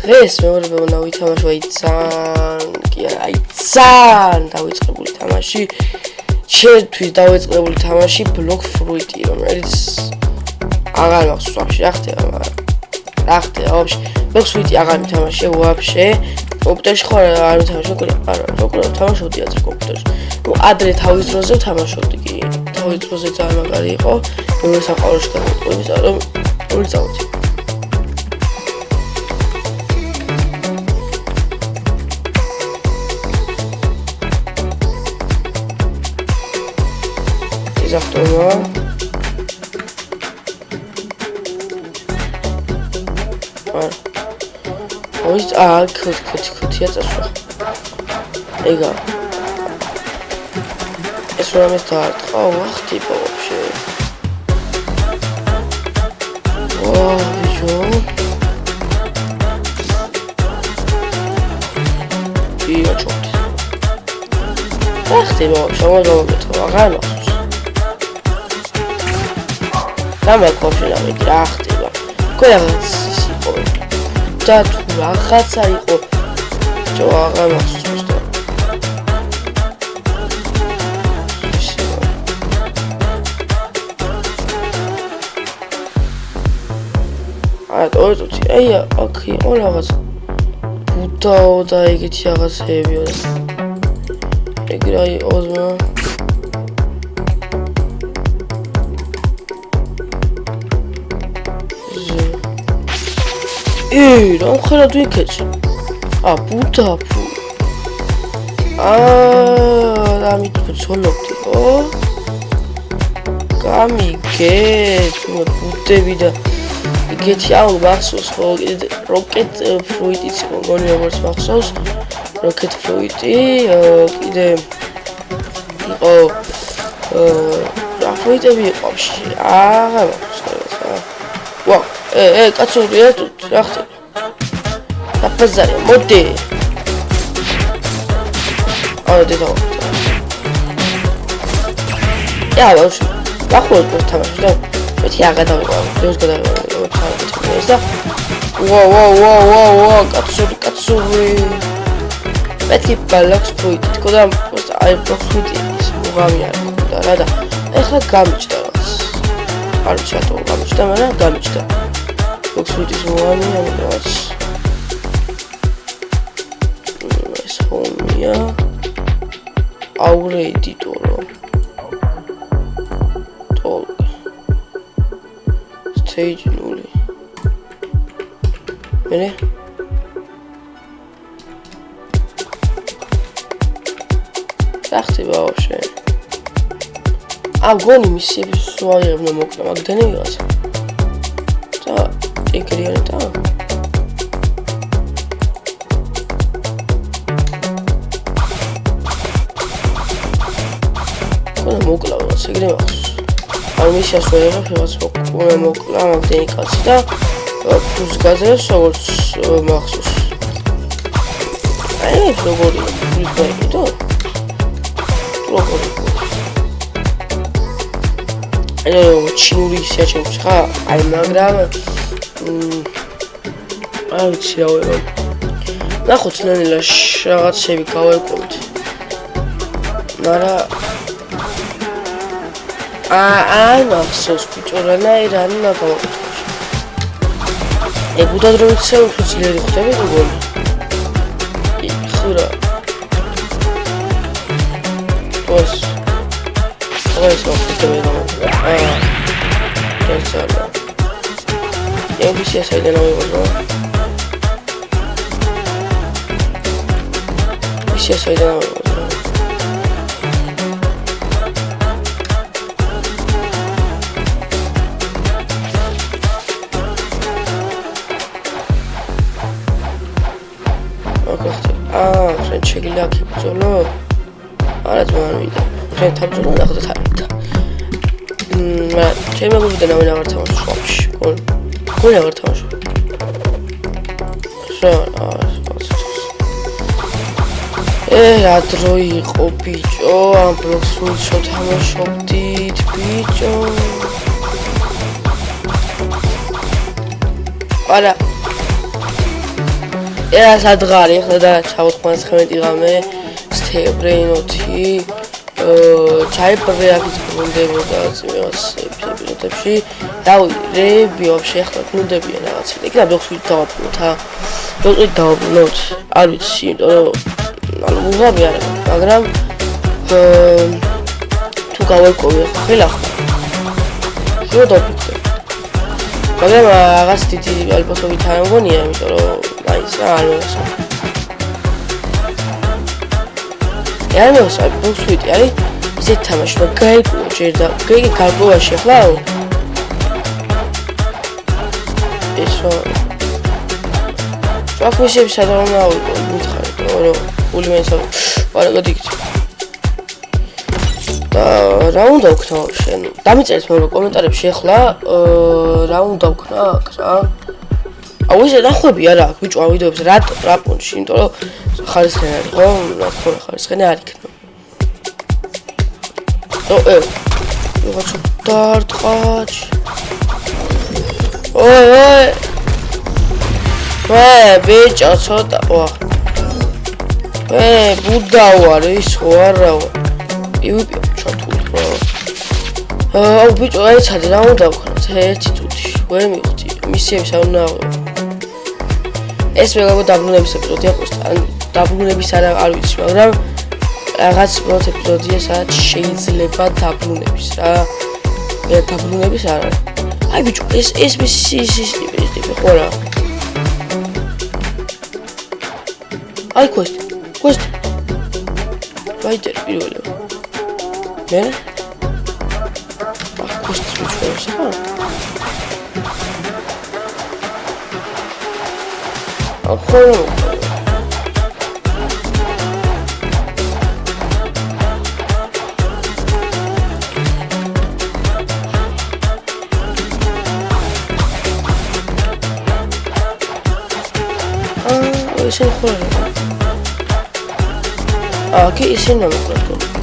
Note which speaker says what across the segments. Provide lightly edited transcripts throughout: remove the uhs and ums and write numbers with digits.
Speaker 1: დღეს მეორებმა ვითამაშო ძალიან დავიწყებული თამაში. ჩემთვის დავიწყებული თამაში Block Fruit, რომელიც აღარ მახსოვს ვაფშე რა ხდება, მაგრამ რა ხდება ვაფშე. Block Fruit აღარ მითამაშე ვაფშე. კომპიუტერში ხო არ მითამაშე, როგორ თამაშობდი ადრე კომპიუტერში. ადრე თავის დროზე ვთამაშობდი კი. თავის დროზე ძალიან მაგარი იყო. მეორე საყოველთაოდ გამოვიდა, იმიტომ რომ ორი წავედი. Zachtowa. Ось, кот я зашла. Эга. Es war mit da ach, die вообще. О, ещё. И я чёрт. Ах, ты вообще, вот агано. Там кофе навеდი რა ხდება. ყველაც ის იყო. და თუ რაღაცა იყო. ჯო აღარ მახსოვს და. ორი აი აქ იყო რაღაც. ბუდაო და ეგეთი რაღაცეებია. ეგ რა იყო ზმა. რა ხარად ვიქეცი? ბუდა ფუ. რა მიწოლობდი, ხო? გამიგე, თუ ბუდები და ეგეთი აუ მახსოვს, ხო? როკეტ ფლუიდიც მოგონი როგორც მახსოვს. როკეტ ფლუიდი, კიდე იყო რა ფლუიდები იყო ვაფშე? აღარ მახსოვს რა. ვა კაცური რა ხდება? დაფაზარი, მოდი. დედაო. ბავშვი, ახლა თამაში და მეთი აღარ დავიყავ. დევს გადავიყავ თამაში და ვა, კაცური. მეთი ბალოქს ფუიტი, თქო და აი ბლოკს ფუიტი ის მოგამი არ მქონდა რა და ეხლა გამიჩნდა რაღაც. არ ვიცი რატო გამიჩნდა, მაგრამ გამიჩნდა. ბლოკს ფუიტის მოგამი რაღაც. Homia aure editoro talk stage nuli mene ხდება ვაფშე გონი მისიების ვაიღებნა მოკლა მაგდენი ვიღაცა და ეგრიანი და მოკლა ვიღაც ეგრე მახსოვს. არ მისიას ვეღებს მოკლა მაგდენი კაცი და ფულს გაძლევს როგორც მახსოვს. აი როგორი ფულის გაიგდო? როგორი? ჩინური შეჩემს ხა? აი მაგრამ არ ვიცი რა ვეღარ. ნახოთ ნელა რაღაცები გავაკვირდით. მაგრამ მახსოვს ბიჭო რანაირად მაგავაკეთე. ბუდად რო ვიცე უფრო ძლიერი ხდები გოგონი. ხურა. ოს. ეს მოხდება რა. ესაა. ეგის საიდან ავიღო. ის საიდან ავიღო. ფრენ შეგიძლია აქ იბრძოლო? არა ძმა არ მივიდა. ფრენ თამბრძოლა ნახოთ თამბდა. ჩემი მეგობრები და ნავენ აღარ თამაშობ ვაფშე. გოლი აღარ თამაშობ. რა დრო იყო ბიჭო, ამ ბლოკს ვუჩო თამაშობდით ბიჭო. არა ეს ადგარი ხდა და ჩავთქვან 19 ღამე სტებრენოთი ჩაიბრე აქ გუნდებოდა რაღაც ეპიზოდებში დავირები вообще ხლა გუნდებიან რაღაც იქ და ბლოქსით დავაბრუნოთ ბლოქსით დავაბრუნოთ არ ვიცი იმიტომ რომ ანუ უღაბი არა მაგრამ თუ გავაკოვე ხელა შევდობთ მაგრამ რაღაც დიდი ალბათობით არ მგონია იმიტომ რომ მაინც არ მოსა არ მოსა ბოქსვიტი არის ისეთ თამაში და გაიგო ჯერ და გეგი გარკვევაში ახლა ესო ჭაფუშები სადავნა მითხარი რომ გული მენსა ვარაგად იქით და რა უნდა ვქნა შენ დამიწერეთ მეორე კომენტარებში ახლა რა უნდა ვქნა აქ რა აუ ესე ნახვები არა აქ ბიჭო ამ ვიდეოებს რა პუნში იმიტომ რომ ხარისხენი არის ხო რა თქმა უნდა ხარისხენი არ იქნება რაღაც დარტყაჩ ოი ბიჭო ცოტა ბუდა ვარ ის ხო არა ივიპი ჩათული აუ ბიჭო აიცადე რა უნდა ვქნათ ერთი წუთი ვერ მივხვდი მისიებს არ უნდა ეს მეგობ დაბრუნების ეპიზოდია ან დაბრუნების არ ვიცი მაგრამ რაღაც პროთ ეპიზოდია სადაც შეიძლება დაბრუნების რა მე დაბრუნების არ არის აი ბიჭო ეს ტიპი ხო რა აი quest ვაიდერ პირველი მე quest ვიჩვენებს ხო ახლა ისინი ხო კი ისინი მომკლავ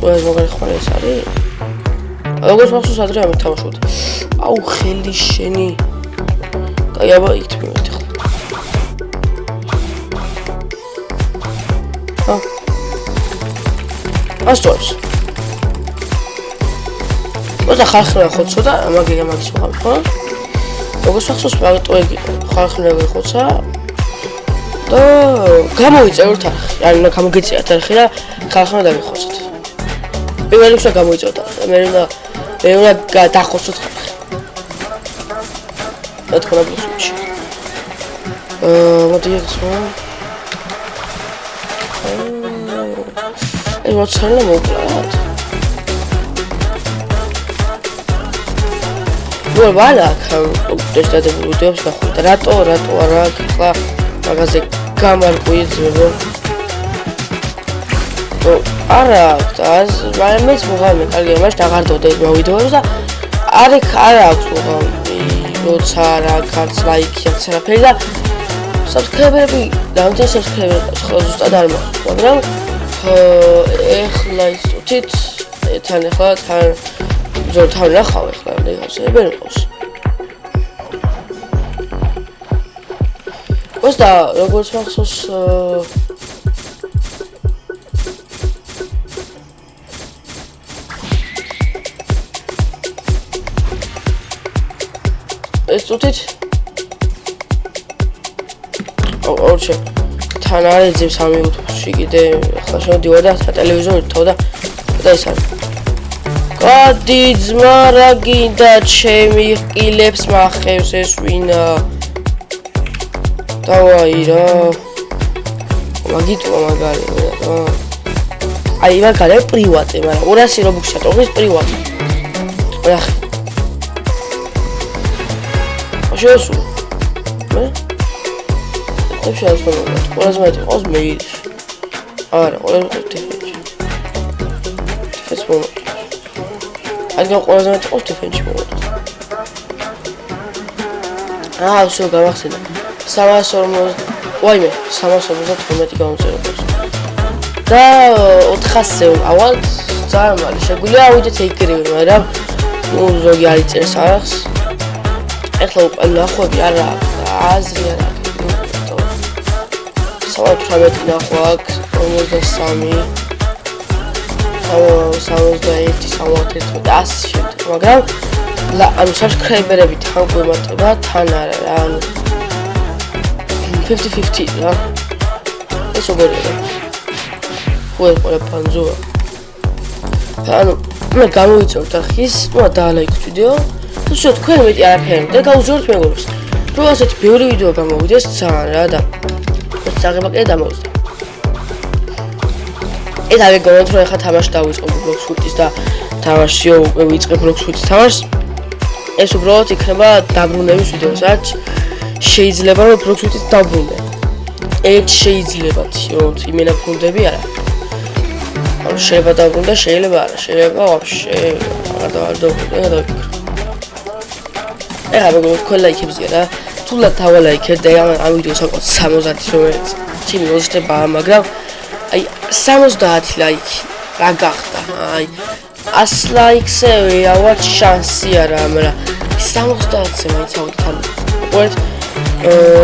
Speaker 1: ყველაზე მაგარი ხმარი ეს არის როგორც მახსოვს ადრე ამით თამაშობდი აუ ხელი შენი კაი აბა იქ მივედი ხო ასწორებს ოღონდ ხალხი ხო ცოტა მაგის ვაღებ ხო როგორც მახსოვს პარტოები ხალხი ხოცა და გამოიწეროთ არხი ანუ გამოგეწიათ არხი და ხალხმა დაგიხოცოთ პირველ რიგში გამოიწეროთ მე უნდა დახოცოთ ხალხი რა თქმა უნდა ბლოქსში მოდი ახლა ეს როცა მოკლათ ვალა ტესტადებული ვიდეოებს ნახავთ რატო არა ახლა მაგაზე გამარკვიეძებო არა და მეც მოგამე კარგია მაშინ აღარდოდა ეს ვიდეოებს და არ აქვს მოგამე როცა რა კარც ლაიქი აქვს არაფერი და subscribe-ები დამტეს subscribe-ები ხო ზუსტად არ მაქვს მაგრამ ეხლა ისუთით თან ახლა თან ნახავ ახლა ეგრე იყოს ოსდა როგორც მახსოვს ეს წუთით ორჩე თან არის ძებს ამ YouTube-ში კიდე ახლა შევდივარ და ტელევიზორით თავდა და ეს არის გადი ძმა რა გინდა ჩემი ყილებს მახევს ეს ვინა დავაი რა მაგიტო მაგარი რა აი მაგარი პრივატი მაგრამ 200 რობუქსია თողის პრივატი რა შეესუ მე შეესუ ყველაზე მეტი ყავს მეილი არა ყველაზე მეტი ტეფენში ეს მომო აგა ყველაზე მეტი ყავს ტეფენში მომო ვсё გამახსენდა ვაიმე 350 გამომწერებელს და 400-ზე ავალ ძალიან მალე შეგვიძლია ავიდეთ ეგრევე, მაგრამ ნუ ზოგი არ იწერს ახს. ეხლა უკვე ნახვები არა აზრი არ აქვს. 18 ნახვა აქვს 53 61 შემდეგ, მაგრამ ანუ subscriber-ები თან გვემატება, თან არა რა, ანუ 50-50 რა. ეს როგორია? ყველა ფანზოა. ანუ მე გამოვიწევთ ახის, ნუ დაალაიქოთ ვიდეო. თუ შევ თქვენ მეტი არაფერი და გავუზიაროთ მეგობრებს. რომ ასეთი ბევრი ვიდეო გამოვიდეს ძალიან რა და საღებაკე დამოვიდა. ეს არის გონოთ რომ ახლა თამაში დავიწყო Blox Fruits და თამაშიო უკვე ვიწყებ Blox Fruits თამაშს. ეს უბრალოდ იქნება დაბრუნების ვიდეო, სადაც შეიძლება რომ Blox Fruits დაბრუნე. ეს შეიძლებათ, რომ იმენა ფუნდები არა. ანუ შეიძლება დაბრუნდა, შეიძლება არა, შეიძლება ვაფშე არ დავფიქრე. ეხლა მეგობრებო თქვენ ლაიქებზია რა. თულად დავალაიქეთ და ამ ვიდეოს აყოთ 70 რომელიც ჩემი ოცნებაა, მაგრამ აი 70 ლაიქი რა გახდა? აი 100 ლაიქზე ვერავარ შანსი არა, მაგრამ 70-ზე მაინც ავიდეთ. უყურეთ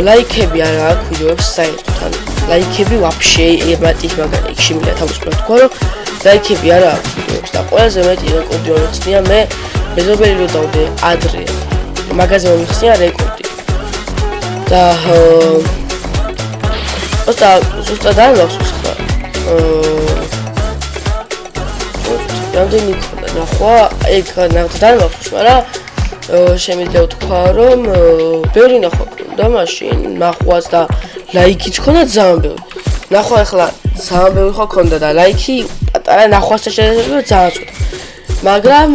Speaker 1: ლაიქები არა აქვს ვიდეოებს საერთოდ. ანუ ლაიქები ვაფშე ემატის მაგარი იქ შემიძლია თავისუფლად თქვა, რომ ლაიქები არა აქვს ვიდეოებს და ყველაზე მეტი რეკორდი მომიხსნია მე მეზობელი რო დავდე ადრე. მაგაზე მომიხსნია რეკორდი. და ზუსტად არ მახსოვს ხა. რამდენი ქონდა ნახვა, ეგ ნახვა არ მახსოვს, მაგრამ შემიძლია ვთქვა, რომ ბევრი ნახვა ქონდა მაშინ, ნახვაც და ლაიქიც ქონდა ძალიან ბევრი. ნახვა ახლა ძალიან ბევრი ხო ქონდა და ლაიქი პატარა ნახვასთან შედარებით ძალიან ცოტა. მაგრამ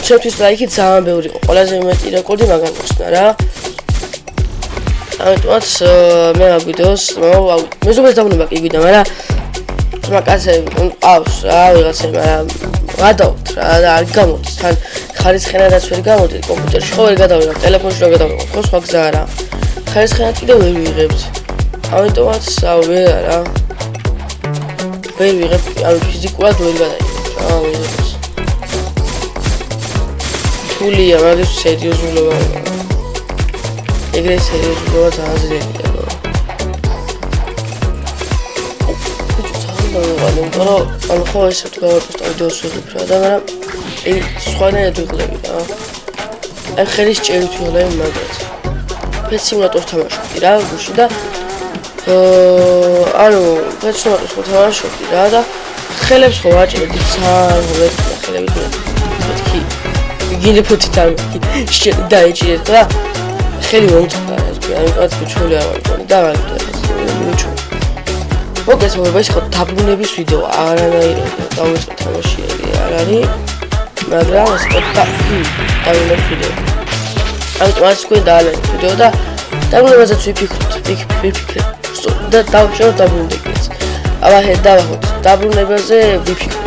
Speaker 1: ჩემთვის ლაიქი ძალიან ბევრი იყო. ყველაზე მეტი რეკორდი მაგან მოხსნა რა. ამიტომაც მე ამ ვიდეოს მეზობელს დავუნება კი გვიდა, მაგრამ მაგაზე ყავს რა ვიღაცა, მაგრამ გადავთ რა და არ გამოდის. თან ხარისხენადაც ვერ გამოდის, კომპიუტერში ხო ვერ გადავიღებ, ტელეფონში ვერ გადავიღებ, ხო სხვა გზა არა. ხარისხენად კიდევ ვერ ვიღებთ. ამიტომაც ვერ არა. ვერ ვიღებ, ანუ ფიზიკურად ვერ გადაიღებ რა ვიღებს. თულია, მაგის სერიოზულობა. ეგრე სერიოზულობა ძალიან ძლიერია. ანუ ხო ესე თქვა ვიდეოს ვიღებ რა და მაგრამ აი სხვანაირად ვიღლები რა. აი ხელის ჭერით ვიღლები მაგათ. ფეთ სიმულატორს თამაშობდი რა გუში და ანუ ფეთ სიმულატორს თამაშობდი რა და ხელებს ხო ვაჭერდი ძალიან ხელებით მეთქი. გინდა ფოთიდან დაეჭირეთ და ხელი მომწყდა ეს ანუ კაცი ჩული არ ვარ და ვიჩუ. მოგეს მოგეს ხო დაბრუნების ვიდეო არანაირად დავიწყე თამაში არ არის, მაგრამ ეს დაბრუნების ვიდეო. ამიტომ მას თქვენ დაალაიქეთ ვიდეო და დაბრუნებაზეც ვიფიქრეთ და დავშევ დაბრუნდეთ. აბა დაახოთ დაბრუნებაზე ვიფიქრეთ.